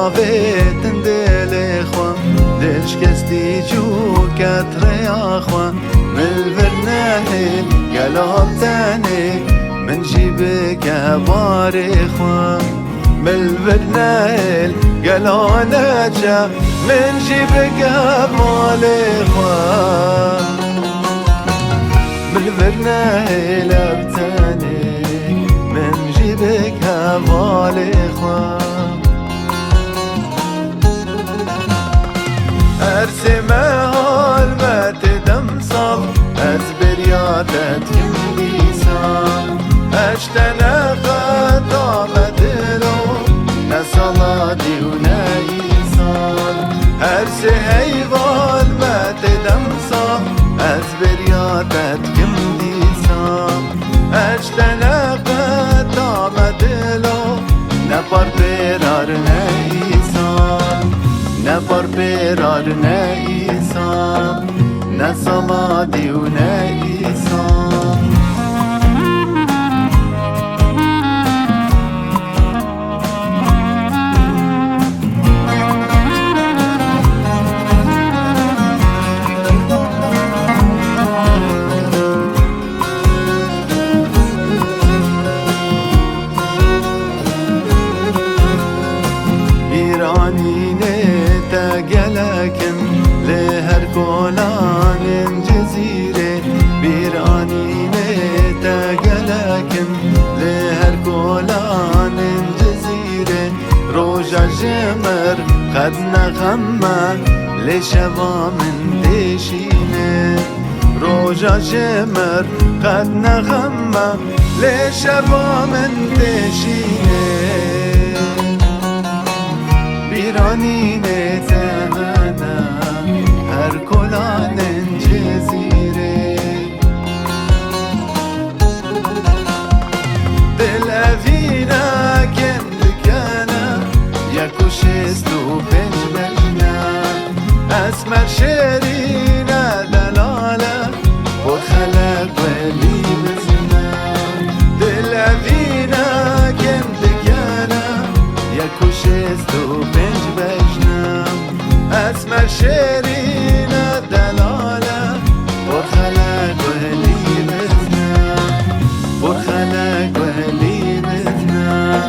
ناوێتن دێلێ خوا دلشکستی جوو کەتڕێیا خوا ملڤر نەهێل گەلام تەنێ من جی بکە بارێ خوا ملڤر نەهێل گەلانەجە من جی بکە مالێ خوا ملڤر نەهێل ئەبتەنێ من جی بکە مالێ خوا أرسمه المت دمصل أزبرياتت كمديسان أشتنا قد عمدلو نصلاتي ونايسان أرسمه المت دمصل أزبرياتت كمديسان أشتنا قد عمدلو نبر برار نايسان نبر برار نايسان نصلاتي ونايسان لكن لهر كولان جزيرة بيراني نتاقى لكن لهر كولان جزيرة روجا جمر قد نغمى لشبا من ديشينة روجا جمر قد نغمى لشبا من ديشينة بيراني نتانا هر كلان جزيرة دل أفينا كندكانا يكوشستو بنجمجنا أسمر شيرينا دلالة وخلق ولي بزنا دل أفينا كندكانا يكوشستو أسمر شيرينا دلالة وخلق ولي بزنا وخلق ولي بزنا